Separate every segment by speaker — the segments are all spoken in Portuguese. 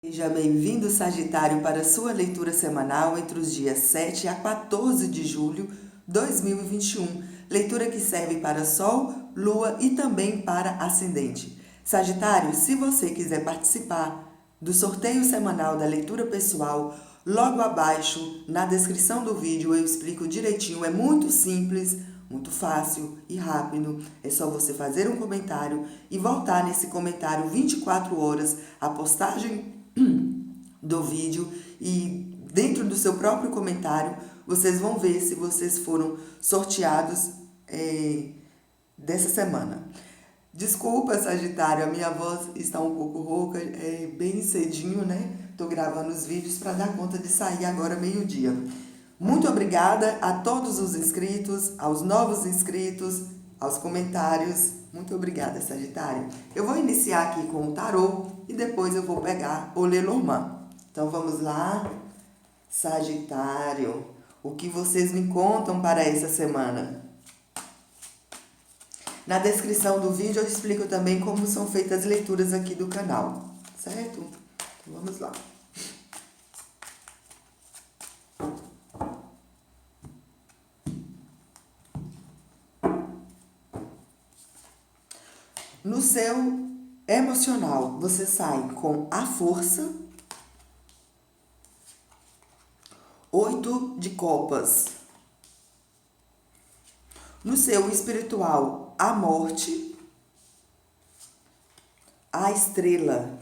Speaker 1: Seja bem-vindo, Sagitário, para a sua leitura semanal entre os dias 7 a 14 de julho de 2021. Leitura que serve para Sol, Lua e também para Ascendente. Sagitário, se você quiser participar do sorteio semanal da leitura pessoal, logo abaixo, na descrição do vídeo, eu explico direitinho. É muito simples, muito fácil e rápido. É só você fazer um comentário e voltar nesse comentário 24 horas a postagem do vídeo, e dentro do seu próprio comentário vocês vão ver se vocês foram sorteados dessa semana. Desculpa, Sagitário, a minha voz está um pouco rouca, é bem cedinho, né? Tô gravando os vídeos para dar conta de sair agora meio-dia. Muito obrigada a todos os inscritos, aos novos inscritos, aos comentários. Muito obrigada, Sagitário. Eu vou iniciar aqui com o tarô e depois eu vou pegar o Lenormand. Então vamos lá, Sagitário. O que vocês me contam para essa semana? Na descrição do vídeo eu explico também como são feitas as leituras aqui do canal, certo? Então vamos lá. No seu emocional, você sai com a força, 8 de copas. No seu espiritual, a morte, a estrela.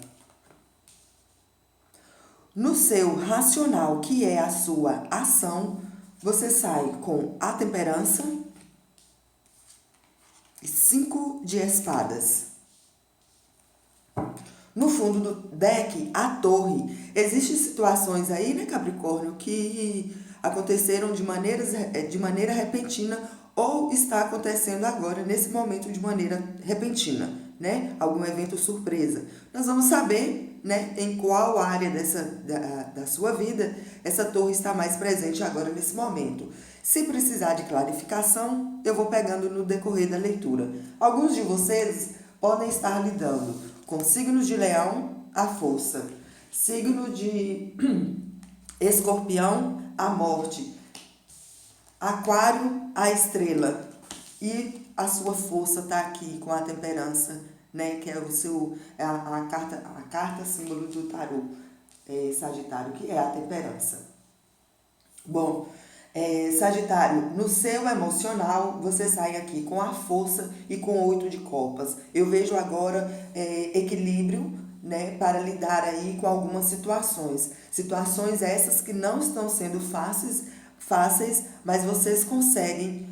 Speaker 1: No seu racional, que é a sua ação, você sai com a temperança e 5 de espadas. No fundo do deck, a torre. Existem situações aí, né, Capricórnio, que aconteceram de maneira repentina ou está acontecendo agora, nesse momento, de maneira repentina, né? Algum evento surpresa. Nós vamos saber, né, em qual área da sua vida essa torre está mais presente agora, nesse momento. Se precisar de clarificação, eu vou pegando no decorrer da leitura. Alguns de vocês podem estar lidando com signos de Leão, a força. Signo de Escorpião, a morte. Aquário, a estrela. E a sua força está aqui com a temperança, né? Que é a carta símbolo do tarô, Sagitário, que é a temperança. Bom, Sagitário, no seu emocional, você sai aqui com a força e com 8 de copas. Eu vejo agora equilíbrio, né, para lidar aí com algumas situações. Situações essas que não estão sendo fáceis, mas vocês conseguem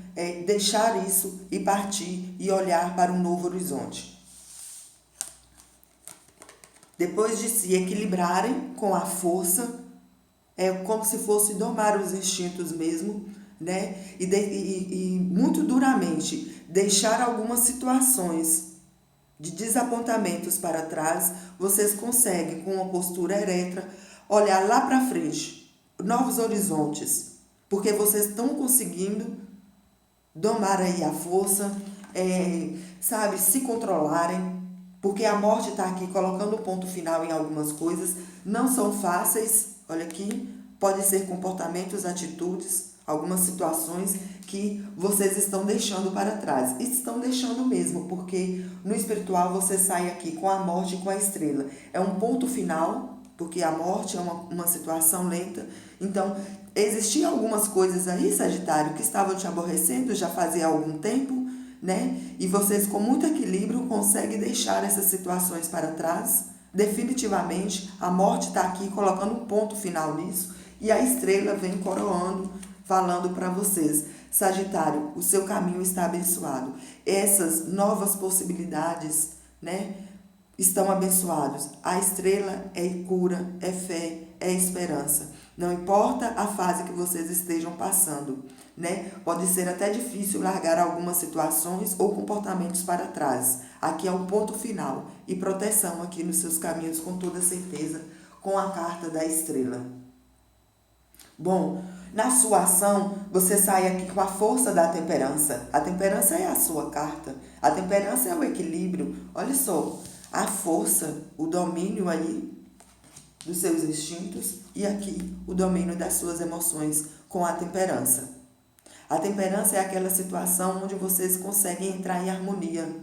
Speaker 1: deixar isso e partir e olhar para um novo horizonte. Depois de se equilibrarem com a força, é como se fosse domar os instintos mesmo, né? E muito duramente deixar algumas situações de desapontamentos para trás, vocês conseguem, com uma postura ereta, olhar lá para frente, novos horizontes, porque vocês estão conseguindo domar aí a força, sabe, se controlarem, porque a morte está aqui colocando um ponto final em algumas coisas, não são fáceis. Olha aqui, pode ser comportamentos, atitudes, algumas situações que vocês estão deixando para trás. E estão deixando mesmo, porque no espiritual você sai aqui com a morte e com a estrela. É um ponto final, porque a morte é uma situação lenta. Então, existiam algumas coisas aí, Sagitário, que estavam te aborrecendo já fazia algum tempo, né? E vocês, com muito equilíbrio, conseguem deixar essas situações para trás. Definitivamente, a morte está aqui colocando um ponto final nisso, e a estrela vem coroando, falando para vocês: Sagitário, o seu caminho está abençoado. Essas novas possibilidades, né, estão abençoados. A estrela é cura, é fé, é esperança. Não importa a fase que vocês estejam passando, né? Pode ser até difícil largar algumas situações ou comportamentos para trás. Aqui é um ponto final e proteção aqui nos seus caminhos, com toda certeza, com a carta da estrela. Bom, na sua ação, você sai aqui com a força da temperança. A temperança é a sua carta. A temperança é o equilíbrio. Olha só, a força, o domínio aí, dos seus instintos e aqui o domínio das suas emoções com a temperança. A temperança é aquela situação onde vocês conseguem entrar em harmonia,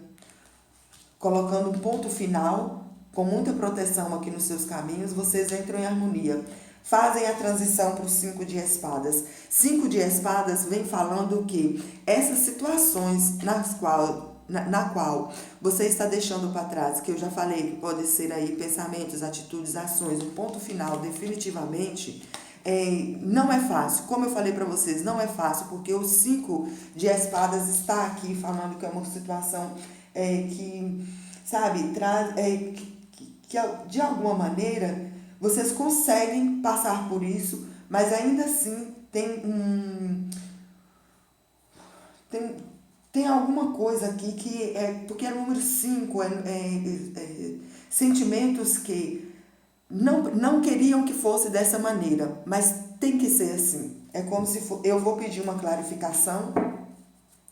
Speaker 1: colocando um ponto final, com muita proteção aqui nos seus caminhos, vocês entram em harmonia. Fazem a transição para o 5 de espadas. 5 de espadas vem falando que essas situações na qual você está deixando para trás, que eu já falei que pode ser aí pensamentos, atitudes, ações, o ponto final definitivamente, não é fácil. Como eu falei para vocês, não é fácil, porque o 5 de espadas está aqui falando que é uma situação que, sabe, traz, que de alguma maneira vocês conseguem passar por isso, mas ainda assim tem alguma coisa aqui que porque é o número 5, sentimentos que não queriam que fosse dessa maneira, mas tem que ser assim. É como se eu vou pedir uma clarificação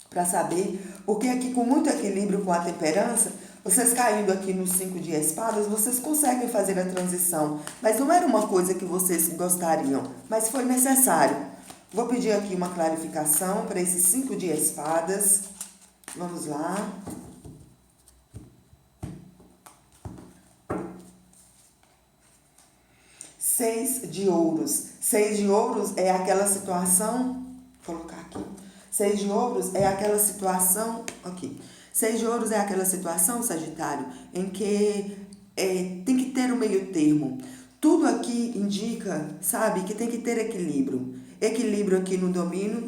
Speaker 1: para saber, porque aqui com muito equilíbrio com a temperança, vocês caindo aqui no 5 de espadas, vocês conseguem fazer a transição, mas não era uma coisa que vocês gostariam, mas foi necessário. Vou pedir aqui uma clarificação para esse 5 de espadas. Vamos lá. Seis de ouros. 6 de ouros é aquela situação, vou colocar aqui. 6 de ouros é aquela situação, aqui. 6 de ouros é aquela situação, Sagitário, em que tem que ter um meio termo. Tudo aqui indica, sabe, que tem que ter equilíbrio. Equilíbrio aqui no domínio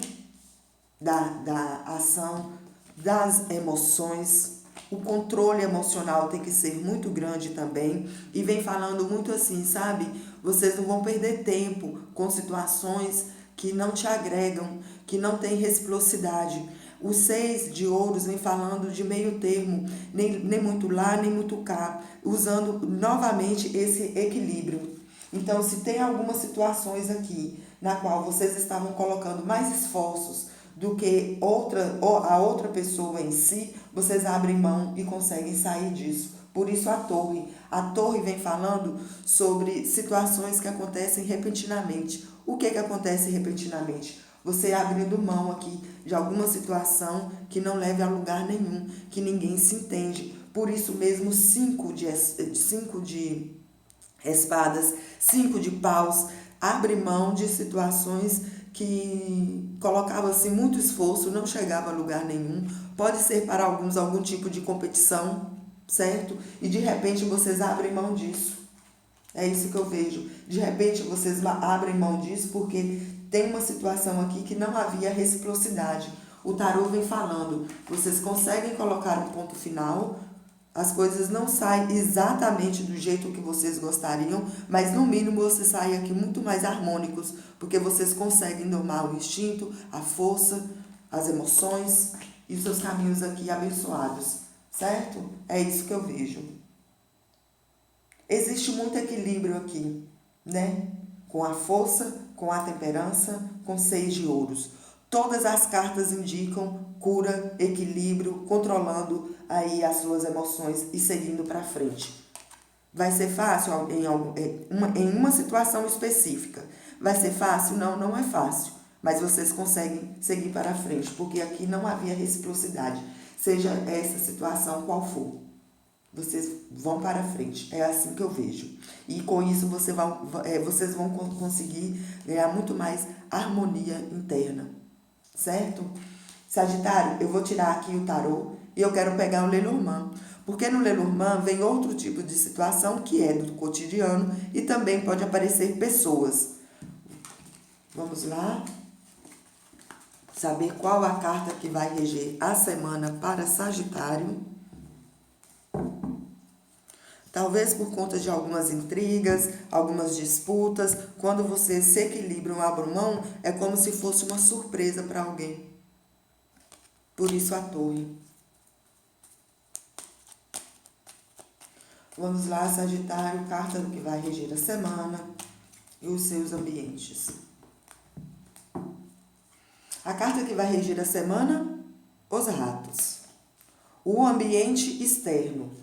Speaker 1: da ação, das emoções. O controle emocional tem que ser muito grande também. E vem falando muito assim, sabe? Vocês não vão perder tempo com situações que não te agregam, que não tem reciprocidade. O 6 de ouros vem falando de meio termo, nem muito lá, nem muito cá, usando novamente esse equilíbrio. Então, se tem algumas situações aqui na qual vocês estavam colocando mais esforços do que a outra pessoa em si, vocês abrem mão e conseguem sair disso. Por isso a torre. A torre vem falando sobre situações que acontecem repentinamente. O que acontece repentinamente? Você abrindo mão aqui de alguma situação que não leve a lugar nenhum, que ninguém se entende. Por isso mesmo, 5 de espadas, 5 de paus, abre mão de situações que colocava assim muito esforço, não chegava a lugar nenhum. Pode ser para alguns algum tipo de competição, certo? E de repente vocês abrem mão disso. É isso que eu vejo. De repente vocês abrem mão disso porque tem uma situação aqui que não havia reciprocidade. O tarô vem falando, vocês conseguem colocar um ponto final, as coisas não saem exatamente do jeito que vocês gostariam, mas no mínimo vocês saem aqui muito mais harmônicos, porque vocês conseguem domar o instinto, a força, as emoções e os seus caminhos aqui abençoados, certo? É isso que eu vejo. Existe muito equilíbrio aqui, né? Com a força, com a temperança, com 6 de ouros. Todas as cartas indicam cura, equilíbrio, controlando aí as suas emoções e seguindo para frente. Vai ser fácil em uma situação específica. Vai ser fácil? Não, não é fácil. Mas vocês conseguem seguir para frente, porque aqui não havia reciprocidade. Seja essa situação qual for. Vocês vão para frente. É assim que eu vejo. E com isso vocês vão conseguir ganhar muito mais harmonia interna. Certo? Sagitário, eu vou tirar aqui o tarô e eu quero pegar o Lenormand. Porque no Lenormand vem outro tipo de situação que é do cotidiano e também pode aparecer pessoas. Vamos lá? Saber qual a carta que vai reger a semana para Sagitário. Talvez por conta de algumas intrigas, algumas disputas, quando vocês se equilibram, abrem mão, é como se fosse uma surpresa para alguém. Por isso a torre. Vamos lá, Sagitário, carta do que vai reger a semana e os seus ambientes. A carta que vai reger a semana, os ratos. O ambiente externo.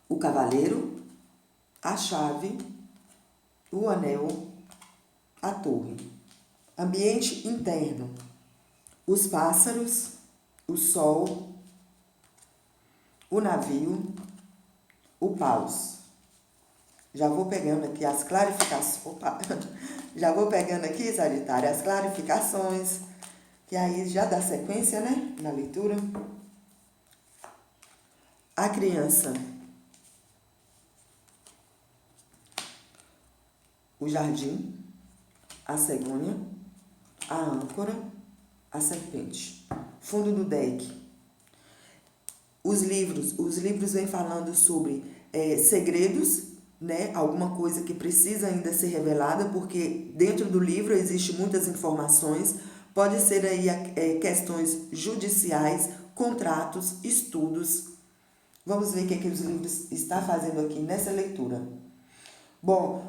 Speaker 1: O cavaleiro, a chave, o anel, a torre. Ambiente interno, os pássaros, o sol, o navio, o paus. Já vou pegando aqui as clarificações. Opa! Já vou pegando aqui, Sagitário, as clarificações. Que aí já dá sequência, né? Na leitura. A criança. O jardim. A cegonha. A âncora. A serpente. Fundo do deck. Os livros vêm falando sobre segredos, né? Alguma coisa que precisa ainda ser revelada, porque dentro do livro existe muitas informações. Pode ser aí questões judiciais, contratos, estudos. Vamos ver o que os livros estão fazendo aqui nessa leitura. Bom,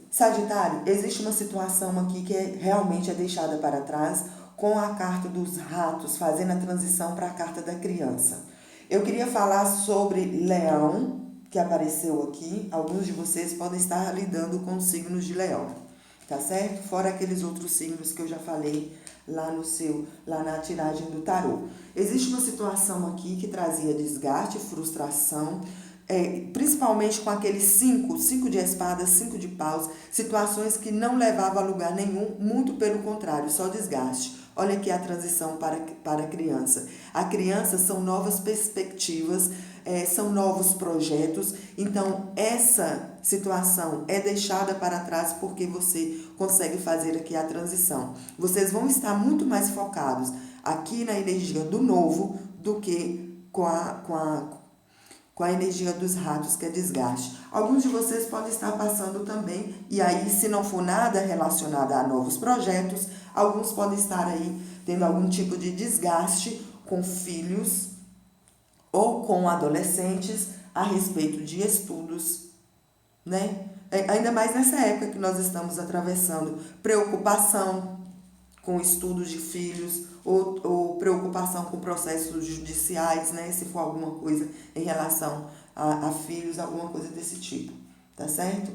Speaker 1: Sagitário, existe uma situação aqui que realmente é deixada para trás, com a carta dos ratos fazendo a transição para a carta da criança. Eu queria falar sobre Leão, que apareceu aqui. Alguns de vocês podem estar lidando com os signos de Leão, tá certo? Fora aqueles outros signos que eu já falei lá na tiragem do tarô. Existe uma situação aqui que trazia desgaste, frustração, principalmente com aqueles 5 de espadas, 5 de paus, situações que não levavam a lugar nenhum, muito pelo contrário, só desgaste. Olha aqui a transição para a criança. A criança são novas perspectivas, são novos projetos. Então, essa situação é deixada para trás porque você consegue fazer aqui a transição. Vocês vão estar muito mais focados aqui na energia do novo do que com a energia dos ratos, que é desgaste. Alguns de vocês podem estar passando também, e aí, se não for nada relacionado a novos projetos, alguns podem estar aí tendo algum tipo de desgaste com filhos ou com adolescentes a respeito de estudos, né? Ainda mais nessa época que nós estamos atravessando, preocupação com estudos de filhos ou preocupação com processos judiciais, né? Se for alguma coisa em relação a filhos, alguma coisa desse tipo, tá certo?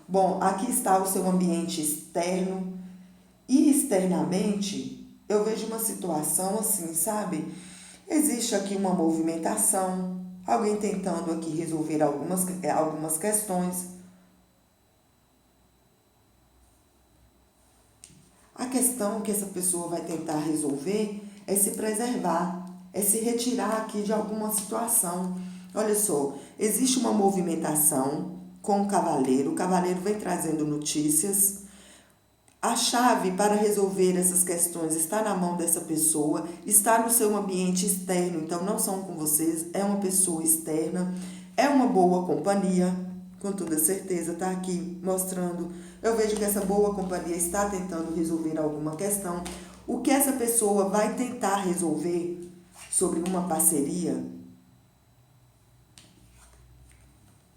Speaker 1: Bom, aqui está o seu ambiente externo e externamente eu vejo uma situação assim, sabe? Existe aqui uma movimentação, alguém tentando aqui resolver algumas questões. A questão que essa pessoa vai tentar resolver é se preservar, é se retirar aqui de alguma situação. Olha só, existe uma movimentação com o cavaleiro vem trazendo notícias. A chave para resolver essas questões está na mão dessa pessoa, está no seu ambiente externo, então não são com vocês, é uma pessoa externa, é uma boa companhia, com toda certeza está aqui mostrando. Eu vejo que essa boa companhia está tentando resolver alguma questão. O que essa pessoa vai tentar resolver sobre uma parceria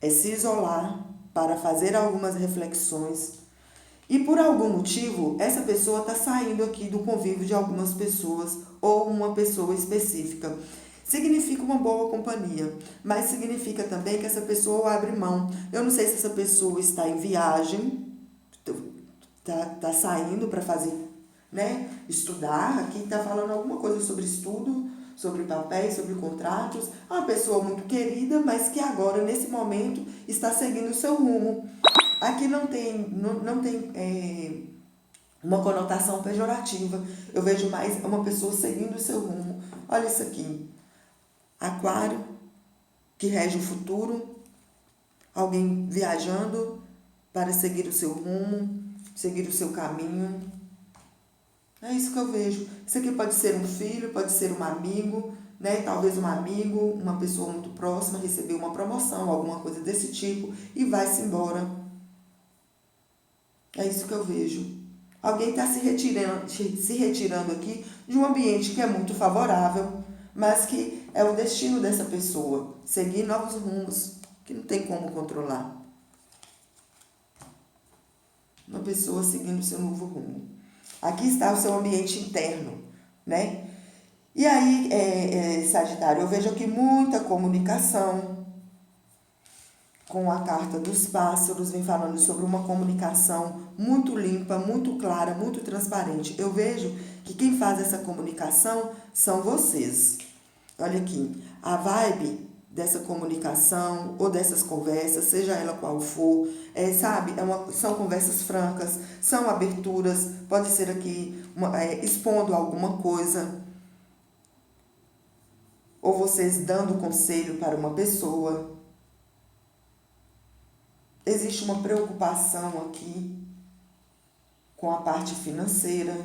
Speaker 1: é se isolar para fazer algumas reflexões. E por algum motivo, essa pessoa está saindo aqui do convívio de algumas pessoas ou uma pessoa específica. Significa uma boa companhia, mas significa também que essa pessoa abre mão. Eu não sei se essa pessoa está em viagem, tá saindo para fazer, né, estudar. Aqui está falando alguma coisa sobre estudo, sobre papéis, sobre contratos. É uma pessoa muito querida, mas que agora, nesse momento, está seguindo o seu rumo. Aqui não tem uma conotação pejorativa. Eu vejo mais uma pessoa seguindo o seu rumo. Olha isso aqui. Aquário, que rege o futuro. Alguém viajando para seguir o seu rumo, seguir o seu caminho. É isso que eu vejo. Isso aqui pode ser um filho, pode ser um amigo, né? Talvez um amigo, uma pessoa muito próxima, recebeu uma promoção, alguma coisa desse tipo, e vai-se embora. É isso que eu vejo. Alguém está se retirando aqui de um ambiente que é muito favorável, mas que é o destino dessa pessoa, seguir novos rumos, que não tem como controlar. Uma pessoa seguindo seu novo rumo. Aqui está o seu ambiente interno, né? E aí, Sagitário, eu vejo aqui muita comunicação, com a carta dos pássaros, vem falando sobre uma comunicação muito limpa, muito clara, muito transparente. Eu vejo que quem faz essa comunicação são vocês. Olha aqui, a vibe dessa comunicação ou dessas conversas, seja ela qual for, sabe, são conversas francas, são aberturas, pode ser aqui expondo alguma coisa, ou vocês dando conselho para uma pessoa. Existe uma preocupação aqui com a parte financeira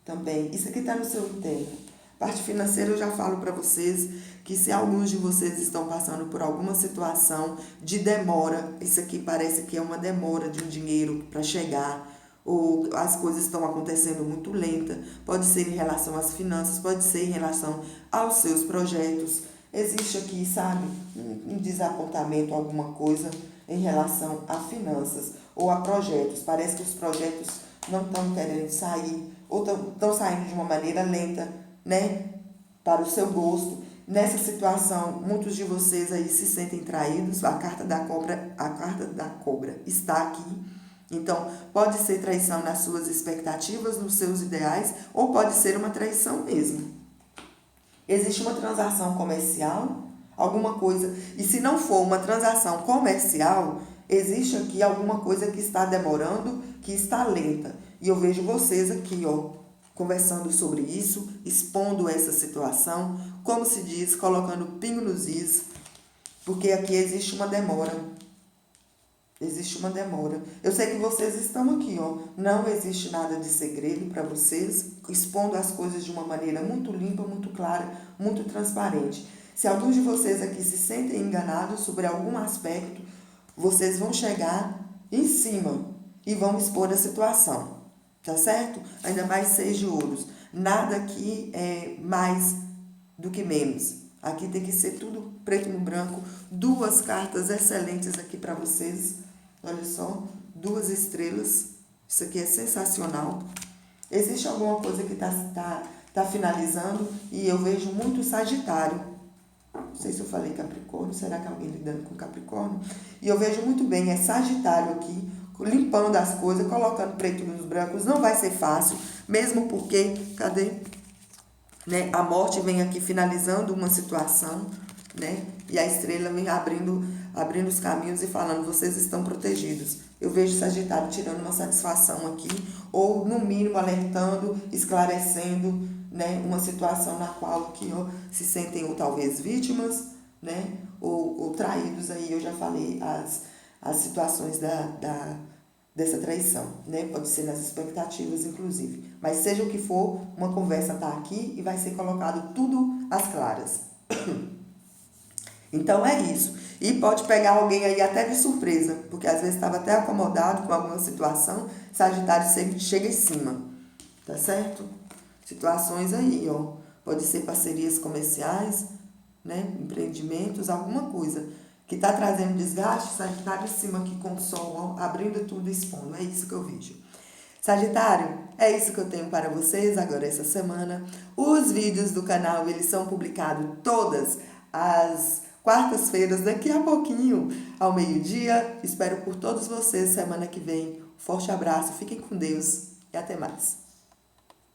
Speaker 1: também. Isso aqui está no seu interno. Parte financeira eu já falo para vocês que se alguns de vocês estão passando por alguma situação de demora, isso aqui parece que é uma demora de um dinheiro para chegar, ou as coisas estão acontecendo muito lenta, pode ser em relação às finanças, pode ser em relação aos seus projetos. Existe aqui, sabe, um desapontamento, alguma coisa em relação a finanças ou a projetos. Parece que os projetos não estão querendo sair ou estão saindo de uma maneira lenta, né, para o seu gosto. Nessa situação, muitos de vocês aí se sentem traídos. A carta da cobra está aqui. Então, pode ser traição nas suas expectativas, nos seus ideais, ou pode ser uma traição mesmo. Existe uma transação comercial, alguma coisa, e se não for uma transação comercial, existe aqui alguma coisa que está demorando, que está lenta. E eu vejo vocês aqui, ó, conversando sobre isso, expondo essa situação, como se diz, colocando pingo nos is, porque aqui existe uma demora. Existe uma demora. Eu sei que vocês estão aqui, ó. Não existe nada de segredo para vocês, expondo as coisas de uma maneira muito limpa, muito clara, muito transparente. Se alguns de vocês aqui se sentem enganados sobre algum aspecto, vocês vão chegar em cima e vão expor a situação, tá certo? Ainda mais 6 de ouros. Nada aqui é mais do que menos. Aqui tem que ser tudo preto no branco. 2 cartas excelentes aqui para vocês. Olha só, 2 estrelas. Isso aqui é sensacional. Existe alguma coisa que tá finalizando e eu vejo muito Sagitário. Não sei se eu falei Capricórnio, será que alguém lidando com Capricórnio? E eu vejo muito bem, é Sagitário aqui, limpando as coisas, colocando preto nos brancos. Não vai ser fácil, mesmo porque, cadê? Né? A morte vem aqui finalizando uma situação, né? E a estrela vem abrindo os caminhos e falando, vocês estão protegidos. Eu vejo Sagitário tirando uma satisfação aqui, ou no mínimo alertando, esclarecendo, né, uma situação na qual aqui, ó, se sentem ou talvez vítimas, né, ou traídos aí. Eu já falei as situações dessa traição, né? Pode ser nas expectativas, inclusive. Mas seja o que for, uma conversa tá aqui e vai ser colocado tudo às claras. Então é isso. E pode pegar alguém aí até de surpresa, porque às vezes estava até acomodado com alguma situação, Sagitário sempre chega em cima, tá certo? Situações aí, ó. Pode ser parcerias comerciais, né? Empreendimentos, alguma coisa que está trazendo desgaste, Sagitário em cima aqui com o Sol, ó, abrindo tudo e expondo. É isso que eu vejo. Sagitário, é isso que eu tenho para vocês agora essa semana. Os vídeos do canal, eles são publicados todas as quartas-feiras, daqui a pouquinho, ao meio-dia. Espero por todos vocês semana que vem. Forte abraço, fiquem com Deus e até mais.